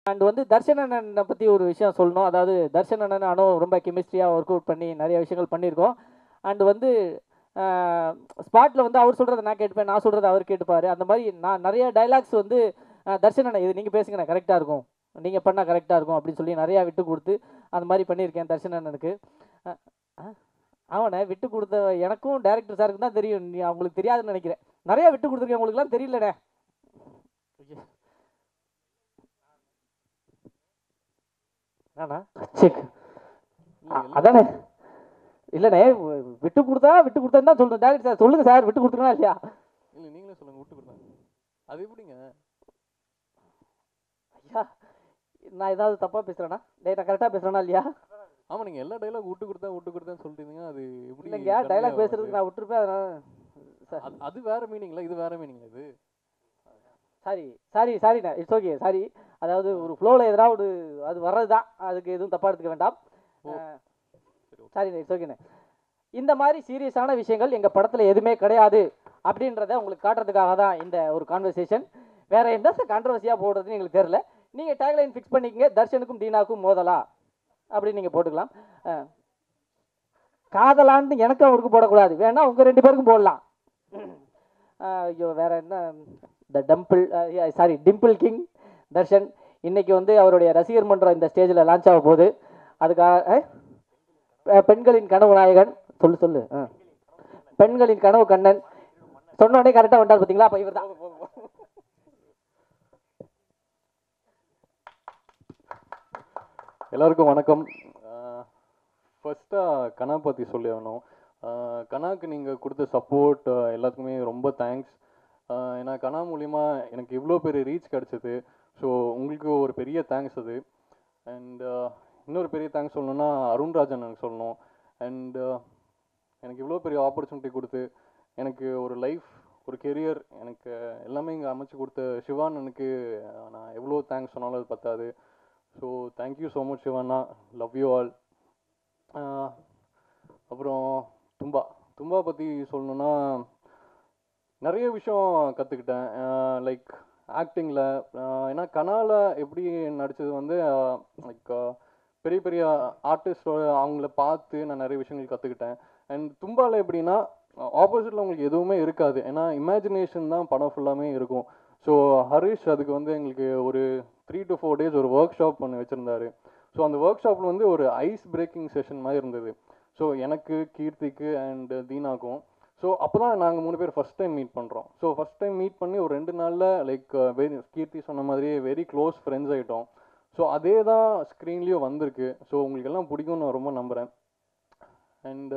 And வந்து தர்ஷன் அண்ணனை பற்றி ஒரு விஷயம் சொல்லணும். அதாவது தர்ஷன் அண்ணன் நானும் ரொம்ப கெமிஸ்ட்ரியாக ஒர்க் அவுட் பண்ணி நிறைய விஷயங்கள் பண்ணியிருக்கோம். அண்ட் வந்து ஸ்பாட்டில் வந்து அவர் சொல்கிறத நான் கேட்டுப்பேன், நான் சொல்கிறத அவர் கேட்டுப்பார். அந்த மாதிரி நான் நிறைய டைலாக்ஸ் வந்து தர்ஷன் அண்ணன் இது நீங்கள் பேசுங்க, நான் கரெக்டாக இருக்கும், நீங்கள் பண்ணால் கரெக்டாக இருக்கும் அப்படின்னு சொல்லி நிறையா விட்டு கொடுத்து அந்த மாதிரி பண்ணியிருக்கேன் தர்ஷன் அண்ணனுக்கு. அவனை விட்டு கொடுத்த எனக்கும் டேரக்டர் சாருக்கு தான் தெரியும், நீ அவங்களுக்கு தெரியாதுன்னு நினைக்கிறேன். நிறையா விட்டு கொடுத்துருக்கேன், உங்களுக்குலாம் தெரியலண்ணே. செக் அதானே இல்லைண்ணே, விட்டு கொடுத்தேன்னு தான் சொல்றேன். டேரக்டர் சார் சொல்லுங்க சார், விட்டு கொடுத்துருக்கா இல்லையா? இல்லை நீங்களே சொல்லுங்க, விட்டு கொடுத்தாங்க. அது எப்படிங்க ஐயா, நான் ஏதாவது தப்பா பேசுறேனா? டேய், நான் கரெக்டா பேசுறேனா இல்லையா? ஆமா, நீங்க எல்லா டைலாக் விட்டு கொடுத்தேன்னு சொல்லிட்டீங்க. அது எப்படி? இல்லைங்க, டைலாக் பேசுறதுக்கு நான் விட்டுருப்பேன். அதனால அது வேற மீனிங்ல, இது வேற மீனிங்ல. இது சாரிண்ணா, இட்ஸ் ஓகே, சாரி. அதாவது ஒரு ஃப்ளோவில் எதாவது அது வர்றது தான், அதுக்கு எதுவும் தப்பாக எடுத்துக்க வேண்டாம். சாரிண்ணா, இட்ஸ் ஓகேண்ணே. இந்த மாதிரி சீரியஸான விஷயங்கள் எங்கள் படத்தில் எதுவுமே கிடையாது அப்படின்றத உங்களுக்கு காட்டுறதுக்காக தான் இந்த ஒரு கான்வர்சேஷன். வேறு எந்த கான்ட்ரவர்சியாக போடுறதுன்னு எங்களுக்கு தெரில. நீங்கள் டேக்லைன் ஃபிக்ஸ் பண்ணிக்கங்க, தர்ஷனுக்கும் தீனாவுக்கும் மோதலா அப்படின்னு நீங்கள் போட்டுக்கலாம். காதலான்னு எனக்கும் அவருக்கு போடக்கூடாது, வேணா உங்கள் 2 பேருக்கும் போடலாம். ஐயோ, வேற என்ன? டிம்பிள் கிங் தர்ஷன் இன்னைக்கு வந்து அவருடைய ரசிகர் மன்றம் இந்த ஸ்டேஜில் லான்ச் ஆக போகுது. அதுக்காக பெண்களின் கனவு நாயகன் சொல்லு பெண்களின் கனவு கண்ணன் சொன்னோடனே கரெக்டாக வந்தார் பார்த்தீங்களா? அப்போ இவர் தான். எல்லாருக்கும் வணக்கம். ஃபர்ஸ்ட்டாக கனா பற்றி சொல்லி ஆகணும். கனாக்கு நீங்கள் கொடுத்த சப்போர்ட் எல்லாத்துக்குமே ரொம்ப தேங்க்ஸ். ஏன்னா கனா மூலிமா எனக்கு இவ்வளோ பெரிய ரீச் கிடச்சிது. ஸோ உங்களுக்கு ஒரு பெரிய தேங்க்ஸ் அது. அண்ட் இன்னொரு பெரிய தேங்க்ஸ் சொல்லணுன்னா அருண்ராஜன் எனக்கு சொல்லணும். அண்ட் எனக்கு இவ்வளோ பெரிய ஆப்பர்ச்சுனிட்டி கொடுத்து எனக்கு ஒரு லைஃப், ஒரு கெரியர், எனக்கு எல்லாமே இங்கே அமைச்சு கொடுத்த சிவானனுக்கு நான் எவ்வளோ தேங்க்ஸ் சொன்னாலும் அது பத்தாது. So thank you so much Shivana, love you all. அப்புறம் தும்பா பற்றி சொல்லணுன்னா நிறைய விஷயம் கற்றுக்கிட்டேன். லைக் ஆக்டிங்கில், ஏன்னா கனால எப்படி நடித்தது வந்து லைக் பெரிய பெரிய ஆர்டிஸ்டோட அவங்கள பார்த்து நான் நிறைய விஷயங்கள் கற்றுக்கிட்டேன். அண்ட் தும்பாவில் எப்படின்னா ஆப்போசிட்டில் உங்களுக்கு எதுவுமே இருக்காது, ஏன்னா இமேஜினேஷன் தான் படம் ஃபுல்லாமே இருக்கும். ஸோ ஹரிஷ் அதுக்கு வந்து எங்களுக்கு ஒரு 3 to 4 days ஒரு ஒர்க் ஷாப் பண்ணி வச்சுருந்தாரு. ஸோ அந்த ஒர்க் ஷாப்பில் வந்து ஒரு ஐஸ் பிரேக்கிங் செஷன் மாதிரி இருந்தது. ஸோ எனக்கு, கீர்த்திக்கு அண்ட் தீனாக்கும். ஸோ அப்போ தான் நாங்கள் 3 பேர் ஃபஸ்ட் டைம் மீட் பண்ணுறோம். ஸோ ஃபஸ்ட் டைம் மீட் பண்ணி ஒரு 2 நாளில் லைக் கீர்த்தி சொன்ன மாதிரியே வெரி க்ளோஸ் ஃப்ரெண்ட்ஸ் ஆகிட்டோம். ஸோ அதே தான் ஸ்க்ரீன்லேயும் வந்திருக்கு. ஸோ உங்களுக்கு எல்லாம் பிடிக்கும்னு நான் ரொம்ப நம்புகிறேன். அண்ட்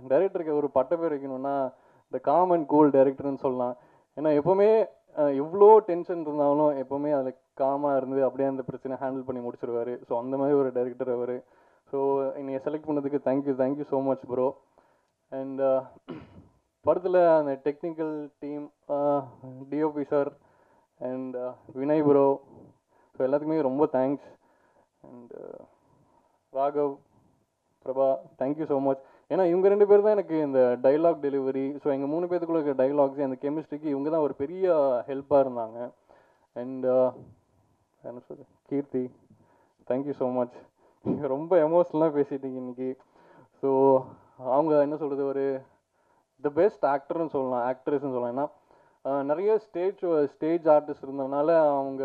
டைரக்டருக்கு ஒரு பட்ட பேர் வைக்கணும்னா த காம் அண்ட் கூல் டைரக்டர்னு சொல்லலாம். ஏன்னா எப்போவுமே எவ்வளோ டென்ஷன் இருந்தாலும் எப்போவுமே அதில் காமாக இருந்து அப்படியே அந்த பிரச்சனை ஹேண்டில் பண்ணி முடிச்சிருவார். ஸோ அந்த மாதிரி ஒரு டைரக்டர் அவர். ஸோ என்னை செலக்ட் பண்ணதுக்கு thank you so much bro. And படத்தில் அந்த technical team, DOP sir and Vinay bro, so எல்லாத்துக்குமே ரொம்ப thanks. And Raghav, Prabha, thank you so much. ஏன்னா இவங்க 2 பேர் தான் எனக்கு இந்த டைலாக் டெலிவரி, ஸோ எங்கள் 3 பேத்துக்குள்ள இருக்க டைலாக்ஸ், அந்த கெமிஸ்ட்ரிக்கு இவங்க தான் ஒரு பெரிய ஹெல்ப்பாக இருந்தாங்க. அண்ட் என்ன சொல்றது, கீர்த்தி, தேங்க்யூ ஸோ மச். நீங்கள் ரொம்ப எமோஷ்னலாக பேசிட்டீங்க இன்னைக்கு. ஸோ அவங்க என்ன சொல்கிறது, ஒரு த பெஸ்ட் ஆக்டர்னு சொல்லலாம், ஆக்ட்ரஸ்ன்னு சொல்லலாம். ஏன்னா நிறைய ஸ்டேஜ் ஆர்டிஸ்ட் இருந்ததுனால அவங்க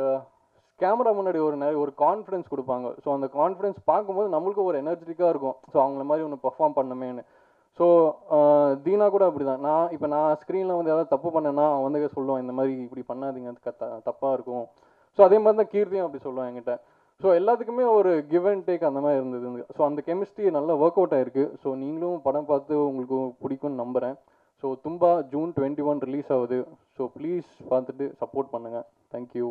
கேமரா முன்னாடி ஒரு கான்ஃபிடன்ஸ் கொடுப்பாங்க. ஸோ அந்த கான்ஃபிடன்ஸ் பார்க்கும்போது நம்மளுக்கும் ஒரு எனர்ஜெட்டிக்காக இருக்கும். ஸோ அவங்கள மாதிரி ஒன்று பர்ஃபார்ம் பண்ணமேன்னு. ஸோ தீனா கூட அப்படி தான். நான் ஸ்க்ரீனில் வந்து ஏதாவது தப்பு பண்ணேன்னா அவன் வந்து சொல்லுவான், இந்த மாதிரி இப்படி பண்ணாதீங்க, தப்பாக இருக்கும். ஸோ அதே மாதிரி தான் கீர்த்தியும் அப்படி சொல்லுவான் என்கிட்ட. ஸோ எல்லாத்துக்குமே ஒரு கிவ் அண்ட் டேக் அந்த மாதிரி இருந்தது. ஸோ அந்த கெமிஸ்ட்ரி நல்லா ஒர்க் அவுட் ஆயிருக்கு. ஸோ நீங்களும் படம் பார்த்து உங்களுக்கு பிடிக்கும்னு நம்புகிறேன். ஸோ தும்பா June 21 ரிலீஸ் ஆகுது. ஸோ ப்ளீஸ் பார்த்துட்டு சப்போர்ட் பண்ணுங்கள். தேங்க்யூ.